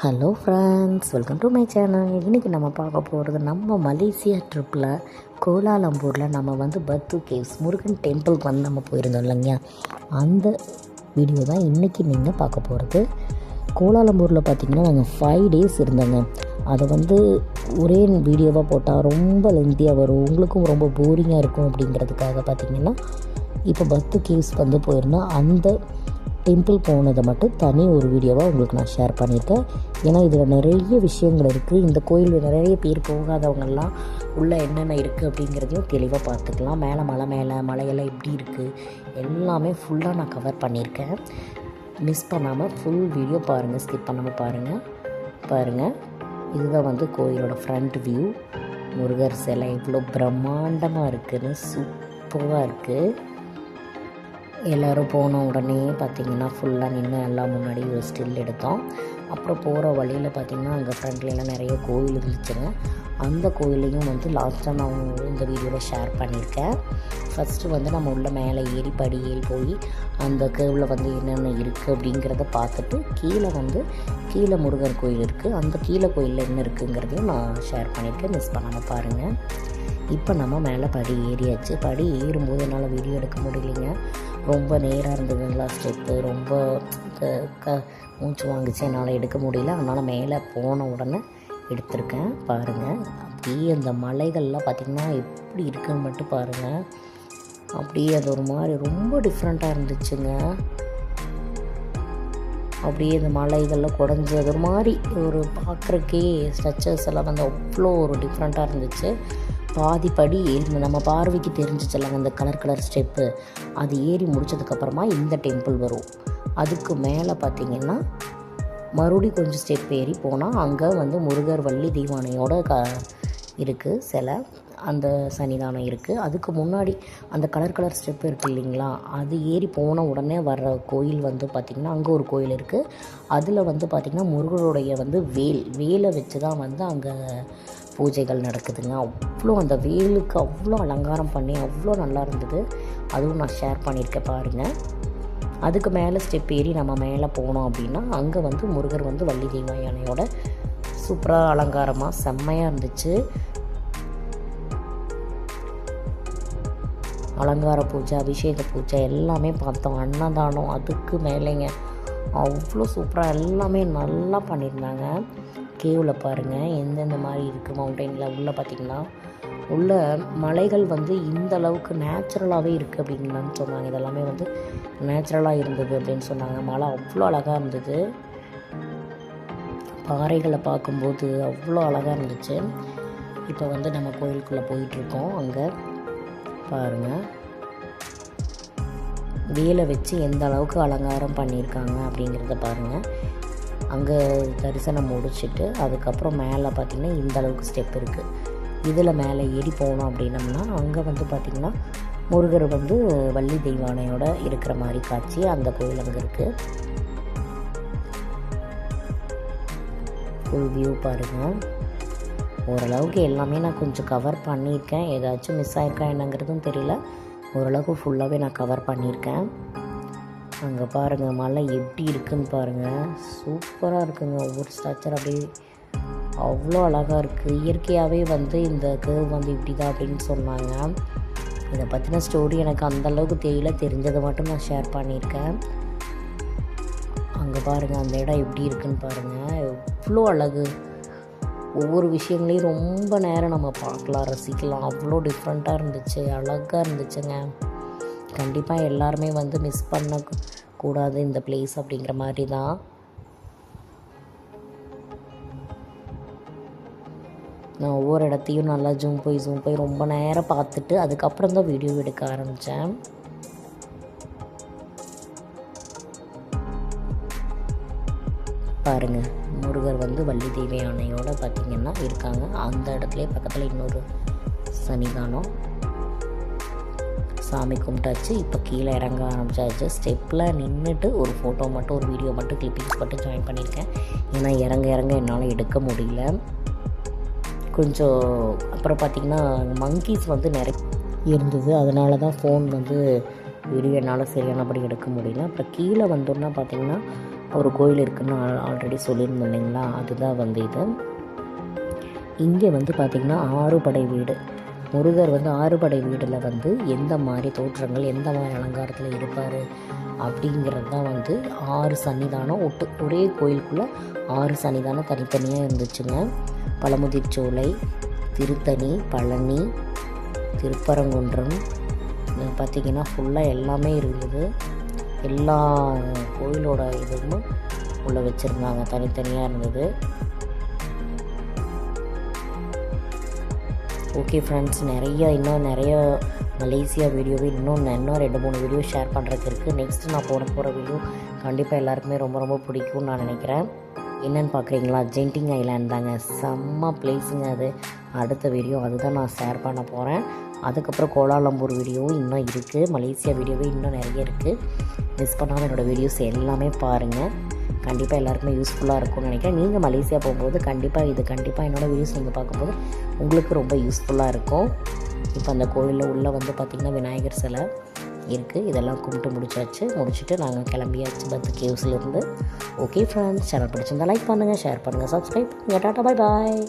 Hello friends, welcome to my channel. இன்றைக்கி நம்ம பார்க்க போகிறது நம்ம மலேசியா ட்ரிப்பில் கோலாலம்பூரில் நம்ம வந்து பத்து கேவ்ஸ் முருகன் டெம்பிளுக்கு வந்து நம்ம போயிருந்தோம் இல்லைங்க. அந்த வீடியோ தான் இன்றைக்கி நீங்கள் பார்க்க போகிறது. கோலாலம்பூரில் பார்த்திங்கன்னா நாங்கள் 5 days இருந்தோங்க. அதை வந்து ஒரே வீடியோவாக போட்டால் ரொம்ப லென்த்தியாக வரும், உங்களுக்கும் ரொம்ப போரிங்காக இருக்கும். அப்படிங்கிறதுக்காக பார்த்திங்கன்னா இப்போ பத்து கேவ்ஸ் வந்து போயிருந்தோம். அந்த டெம்பிள் போனதை மட்டும் தனி ஒரு வீடியோவாக உங்களுக்கு நான் ஷேர் பண்ணியிருக்கேன். ஏன்னா இதில் நிறைய விஷயங்கள் இருக்குது. இந்த கோயில் நிறைய பேர் போகாதவங்கெல்லாம் உள்ளே என்னென்ன இருக்குது அப்படிங்கிறதையும் தெளிவாக பார்த்துக்கலாம். மேலே மலையெல்லாம் எப்படி இருக்குது எல்லாமே ஃபுல்லாக நான் கவர் பண்ணியிருக்கேன். மிஸ் பண்ணாமல் ஃபுல் வீடியோ பாருங்கள், ஸ்கிப் பண்ணாமல் பாருங்கள். இதுதான் வந்து கோயிலோட ஃப்ரண்ட் வியூ. முருகர் சிலை இவ்வளோ பிரம்மாண்டமாக இருக்குதுன்னு சூப்பராக இருக்குது. எல்லோரும் போன உடனே பார்த்திங்கன்னா ஃபுல்லாக நின்று எல்லாம் முன்னாடி ஒரு ஸ்டில் எடுத்தோம். அப்புறம் போகிற வழியில் பார்த்திங்கன்னா அங்கே ஃப்ரண்ட்லாம் நிறைய கோயில் இருந்துச்சுங்க. அந்த கோயிலையும் வந்து லாஸ்ட்டாக நான் இந்த வீடியோவில் ஷேர் பண்ணியிருக்கேன். ஃபஸ்ட்டு வந்து நம்ம உள்ள மேலே ஏறி படியேறி போய் அந்த கேவில் வந்து என்னென்ன இருக்குது அப்படிங்கிறத பார்த்துட்டு கீழே முருகர் கோயில் இருக்குது. அந்த கீழே கோயிலில் என்ன இருக்குங்கிறதையும் நான் ஷேர் பண்ணியிருக்கேன். மிஸ் பண்ணாமல் பாருங்கள். இப்போ நம்ம மேலே படி ஏறியாச்சு. படி ஏறும்போது என்னால் வீடியோ எடுக்க முடியலைங்க, ரொம்ப நேராக இருந்ததுங்களா ஸ்டெப்பு, ரொம்ப மூச்சு வாங்கிச்சு, என்னால் எடுக்க முடியல. அதனால் மேலே போன உடனே எடுத்திருக்கேன். பாருங்கள், அப்படியே அந்த மலைகள்லாம் பார்த்திங்கன்னா எப்படி இருக்குன்னு மட்டும் பாருங்கள். அப்படியே அது ஒரு மாதிரி ரொம்ப டிஃப்ரெண்ட்டாக இருந்துச்சுங்க. அப்படியே இந்த மலைகளில் குடஞ்சி அது ஒரு மாதிரி ஒரு பார்க்குறக்கே ஸ்ட்ரக்சர்ஸ் எல்லாம் வந்து அவ்வளோ ஒரு டிஃப்ரெண்ட்டாக இருந்துச்சு. பாதி படி ஏறி நம்ம பார்வைக்கு தெரிஞ்சிச்சல்லாங்க அந்த கலர் ஸ்டெப்பு. அது ஏறி முடித்ததுக்கப்புறமா இந்த டெம்பிள் வரும். அதுக்கு மேலே பார்த்திங்கன்னா மறுபடியும் கொஞ்சம் ஸ்டெப் ஏறி போனால் அங்கே வந்து முருகர் வள்ளி தெய்வானையோட இருக்குது சிலை, அந்த சன்னிதானம் இருக்குது. அதுக்கு முன்னாடி அந்த கலர் ஸ்டெப் இருக்குது இல்லைங்களா, அது ஏறி போன உடனே வர்ற கோயில் வந்து பார்த்திங்கன்னா அங்கே ஒரு கோயில் இருக்குது. அதில் வந்து பார்த்திங்கன்னா முருகருடைய வந்து வேலை வச்சு தான் வந்து அங்கே பூஜைகள் நடக்குதுங்க. அவ்வளோ அந்த வேலுக்கு அவ்வளோ அலங்காரம் பண்ணி அவ்வளோ நல்லா இருந்தது. அதுவும் நான் ஷேர் பண்ணியிருக்கேன் பாருங்கள். அதுக்கு மேலே ஸ்டெப் ஏறி நம்ம மேலே போனோம் அப்படின்னா அங்கே வந்து முருகர் வந்து வள்ளி தெய்வ யானையோட சூப்பராக அலங்காரமாக செம்மையாக இருந்துச்சு. அலங்கார பூஜை, அபிஷேக பூஜை எல்லாமே பார்த்தோம். அன்னதானம் அதுக்கு மேலேங்க அவ்வளோ சூப்பராக எல்லாமே நல்லா பண்ணியிருந்தாங்க. கேவில் பாருங்கள் எந்தெந்த மாதிரி இருக்குது. மவுண்டெயினில் உள்ளே பார்த்திங்கன்னா உள்ள மலைகள் வந்து இந்த அளவுக்கு நேச்சுரலாகவே இருக்குது அப்படிங்களான்னு சொன்னாங்க. இதெல்லாமே வந்து நேச்சுரலாக இருந்தது அப்படின்னு சொன்னாங்க. மலை அவ்வளோ அழகாக இருந்தது. பாறைகளை பார்க்கும்போது அவ்வளோ அழகாக இருந்துச்சு. இப்போ வந்து நம்ம கோயிலுக்குள்ளே போயிட்டுருக்கோம். அங்கே பாருங்கள் வேலை வச்சு எந்த அளவுக்கு அலங்காரம் பண்ணியிருக்காங்க அப்படிங்கிறத பாருங்கள். அங்கே தரிசனம் முடிச்சுட்டு அதுக்கப்புறம் மேலே பார்த்திங்கன்னா இந்த அளவுக்கு ஸ்டெப் இருக்குது. இதில் மேலே ஏறி போனோம் அப்படின்னம்னா அங்கே வந்து பார்த்திங்கன்னா முருகர் வந்து வள்ளி தெய்வானையோட இருக்கிற மாதிரி காட்சி அந்த கோயில் அங்கே இருக்குது. ஃபுல் வியூ பாருங்கள். ஓரளவுக்கு எல்லாமே நான் கொஞ்சம் கவர் பண்ணியிருக்கேன். ஏதாச்சும் மிஸ் ஆகிருக்கா என்னங்கிறதும் தெரியல. ஓரளவுக்கு ஃபுல்லாகவே நான் கவர் பண்ணியிருக்கேன். அங்கே பாருங்கள் மலை எப்படி இருக்குதுன்னு பாருங்கள். சூப்பராக இருக்குங்க. ஒவ்வொரு ஸ்ட்ரக்சர் அப்படியே அவ்வளோ அழகாக இருக்குது. இயற்கையாகவே வந்து இந்த கேர்வ் வந்து இப்படி தான் அப்படின்னு சொன்னாங்க. இதை பற்றின ஸ்டோரி எனக்கு அந்தளவுக்கு தெரியல, தெரிஞ்சதை மட்டும் நான் ஷேர் பண்ணியிருக்கேன். அங்கே பாருங்கள் அந்த இடம் எப்படி இருக்குதுன்னு பாருங்கள். எவ்வளோ அழகு. ஒவ்வொரு விஷயங்களையும் ரொம்ப நேரம் நம்ம பார்க்கலாம், ரசிக்கலாம். அவ்வளோ டிஃப்ரெண்ட்டாக இருந்துச்சு, அழகாக இருந்துச்சுங்க. கண்டிப்பாக எல்லாருமே வந்து மிஸ் பண்ணக்கூடாது இந்த பிளேஸ் அப்படிங்கிற மாதிரி தான். நான் ஒவ்வொரு இடத்தையும் நல்லா ஜூம் போய் ரொம்ப நேரம் பார்த்துட்டு அதுக்கப்புறம் தான் வீடியோ எடுக்க ஆரம்பித்தேன். பாருங்கள் முருகர் வந்து வள்ளி தெய்வ யானையோட பார்த்திங்கன்னா இருக்காங்க. அந்த இடத்துலேயே பக்கத்தில் இன்னொரு சன்னிதானம். சாமி கும்பிட்டாச்சு. இப்போ கீழே இறங்க ஆரம்பிச்சாச்சு. ஸ்டெப்பில் நின்றுட்டு ஒரு ஃபோட்டோ மட்டும் ஒரு வீடியோ மட்டும் கிளிப்பிங்ஸ் மட்டும் ஜாயின் பண்ணியிருக்கேன். ஏன்னா இறங்க என்னால் எடுக்க முடியல கொஞ்சம். அப்புறம் பார்த்திங்கன்னா மங்கீஸ் வந்து நிறைய இருந்தது, அதனால தான் ஃபோன் வந்து வீடியோ என்னால் சரியானபடி எடுக்க முடியல. அப்புறம் கீழே வந்தோன்னா பார்த்திங்கன்னா ஒரு கோயில் இருக்குதுன்னு ஆல்ரெடி சொல்லியிருந்தோம் இல்லைங்களா, அதுதான் வந்து இது. இங்கே வந்து பார்த்திங்கன்னா 6 படை வீடு. முருகர் வந்து 6 படை வீடில் வந்து எந்த மாதிரி தோற்றங்கள், எந்த மாதிரி அலங்காரத்தில் இருப்பார் அப்படிங்கிறது தான் வந்து 6 சன்னிதானம் ஒரே கோயிலுக்குள்ளே 6 சன்னிதானம் தனித்தனியாக இருந்துச்சுங்க. பழமுதிர்ச்சோலை, திருத்தணி, பழனி, திருப்பரங்குன்றம், பார்த்திங்கன்னா ஃபுல்லாக எல்லாமே இருந்தது. எல்லா கோயிலோட இதுவும் உள்ளே வச்சுருந்தாங்க, தனித்தனியாக இருந்தது. ஓகே ஃப்ரெண்ட்ஸ், இன்னும் நிறைய மலேசியா வீடியோவே இன்னும் 2-3 வீடியோ ஷேர் பண்ணுறதுக்கு இருக்குது. நெக்ஸ்ட்டு நான் போகிற வீடியோ கண்டிப்பாக எல்லாருக்குமே ரொம்ப ரொம்ப பிடிக்கும்னு நான் நினைக்கிறேன். என்னென்னு பார்க்குறீங்களா, ஜென்டிங் ஐலாண்ட் தாங்க, செம்ம பிளேஸுங்க அது. அடுத்த வீடியோ அதுதான் நான் ஷேர் பண்ண போகிறேன். அதுக்கப்புறம் கோலாலம்பூர் வீடியோவும் இன்னும் இருக்குது, மலேசியா வீடியோவே இன்னும் நிறைய இருக்குது. மிஸ் பண்ணாமல் என்னோடய வீடியோஸ் எல்லாமே பாருங்கள். கண்டிப்பாக எல்லாருக்குமே யூஸ்ஃபுல்லாக இருக்கும்னு நினைக்கிறேன். நீங்கள் மலேசியா போகும்போது கண்டிப்பாக என்னோடய வீடியோஸ் நீங்கள் பார்க்கும்போது உங்களுக்கு ரொம்ப யூஸ்ஃபுல்லாக இருக்கும். இப்போ அந்த கோயிலில் உள்ளே வந்து பார்த்திங்கன்னா விநாயகர் சிலை இருக்குது. இதெல்லாம் கும்பிட்டு முடிச்சுட்டு நாங்கள் கிளம்பியாச்சு பத்து கேவ்ஸ்லேருந்து. ஓகே ஃப்ரெண்ட்ஸ், சேனல் பிடிச்சிருந்தால் லைக் பண்ணுங்கள், ஷேர் பண்ணுங்கள், சப்ஸ்கிரைப் பண்ணுங்கள். டாட்டா, பாய் பாய்.